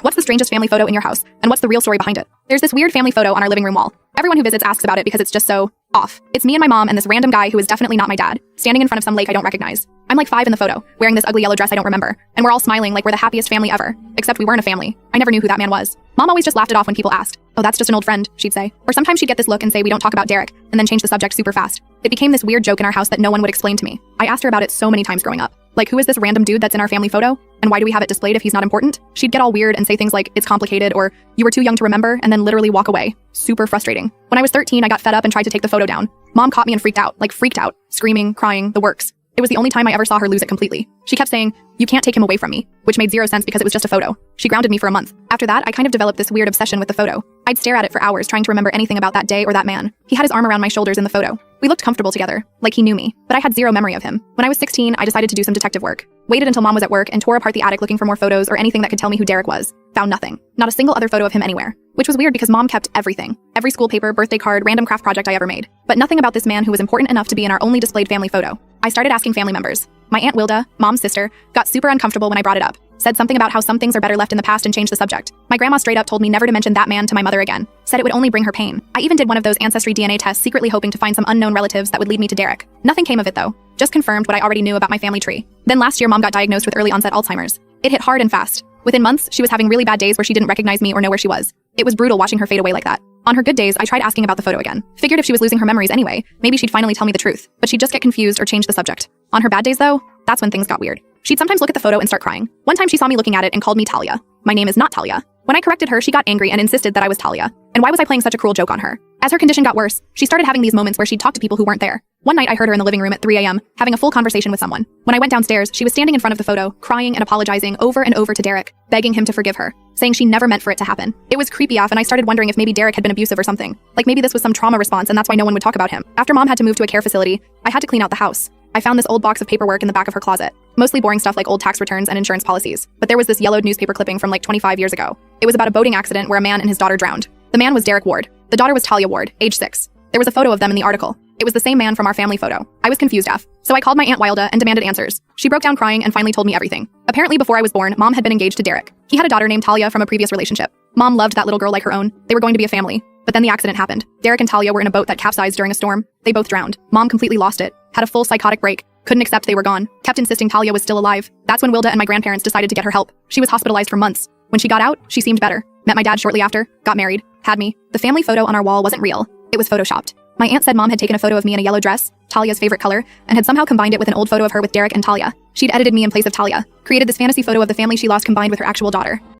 What's the strangest family photo in your house? And what's the real story behind it? There's this weird family photo on our living room wall. Everyone who visits asks about it because it's just so off. It's me and my mom and this random guy who is definitely not my dad, standing in front of some lake I don't recognize. I'm like 5 in the photo, wearing this ugly yellow dress I don't remember, and we're all smiling like we're the happiest family ever. Except we weren't a family. I never knew who that man was. Mom always just laughed it off when people asked. Oh, that's just an old friend, she'd say. Or sometimes she'd get this look and say we don't talk about Derek, and then change the subject super fast. It became this weird joke in our house that no one would explain to me. I asked her about it so many times growing up. Like, who is this random dude that's in our family photo? And why do we have it displayed if he's not important? She'd get all weird and say things like, it's complicated, or you were too young to remember, and then literally walk away. Super frustrating. When I was 13, I got fed up and tried to take the photo down. Mom caught me and freaked out, screaming, crying, the works. It was the only time I ever saw her lose it completely. She kept saying, you can't take him away from me, which made zero sense because it was just a photo. She grounded me for a month. After that, I kind of developed this weird obsession with the photo. I'd stare at it for hours trying to remember anything about that day or that man. He had his arm around my shoulders in the photo. We looked comfortable together, like he knew me, but I had zero memory of him. When I was 16, I decided to do some detective work. Waited until Mom was at work and tore apart the attic looking for more photos or anything that could tell me who Derek was. Found nothing. Not a single other photo of him anywhere. Which was weird because Mom kept everything. Every school paper, birthday card, random craft project I ever made. But nothing about this man who was important enough to be in our only displayed family photo. I started asking family members. My Aunt Wilda, Mom's sister, got super uncomfortable when I brought it up. Said something about how some things are better left in the past and changed the subject. My grandma straight up told me never to mention that man to my mother again. Said it would only bring her pain. I even did one of those ancestry DNA tests secretly hoping to find some unknown relatives that would lead me to Derek. Nothing came of it though. Just confirmed what I already knew about my family tree. Then last year Mom got diagnosed with early onset Alzheimer's. It hit hard and fast. Within months, she was having really bad days where she didn't recognize me or know where she was. It was brutal watching her fade away like that. On her good days, I tried asking about the photo again. Figured if she was losing her memories anyway, maybe she'd finally tell me the truth. But she'd just get confused or change the subject. On her bad days though, that's when things got weird. She'd sometimes look at the photo and start crying. One time she saw me looking at it and called me Talia. My name is not Talia. When I corrected her, she got angry and insisted that I was Talia. And why was I playing such a cruel joke on her? As her condition got worse, she started having these moments where she'd talk to people who weren't there. One night I heard her in the living room at 3 a.m. having a full conversation with someone. When I went downstairs, she was standing in front of the photo, crying and apologizing over and over to Derek, begging him to forgive her, saying she never meant for it to happen. It was creepy off and I started wondering if maybe Derek had been abusive or something. Like maybe this was some trauma response and that's why no one would talk about him. After Mom had to move to a care facility, I had to clean out the house. I found this old box of paperwork in the back of her closet. Mostly boring stuff like old tax returns and insurance policies. But there was this yellowed newspaper clipping from like 25 years ago. It was about a boating accident where a man and his daughter drowned. The man was Derek Ward. The daughter was Talia Ward, age 6. There was a photo of them in the article. It was the same man from our family photo. I was confused AF. So I called my Aunt Wilda and demanded answers. She broke down crying and finally told me everything. Apparently before I was born, Mom had been engaged to Derek. He had a daughter named Talia from a previous relationship. Mom loved that little girl like her own. They were going to be a family. But then the accident happened. Derek and Talia were in a boat that capsized during a storm. They both drowned. Mom completely lost it. Had a full psychotic break. Couldn't accept they were gone. Kept insisting Talia was still alive. That's when Wilda and my grandparents decided to get her help. She was hospitalized for months. When she got out, she seemed better. Met my dad shortly after. Got married. Had me. The family photo on our wall wasn't real. It was photoshopped. My aunt said Mom had taken a photo of me in a yellow dress, Talia's favorite color, and had somehow combined it with an old photo of her with Derek and Talia. She'd edited me in place of Talia. Created this fantasy photo of the family she lost combined with her actual daughter.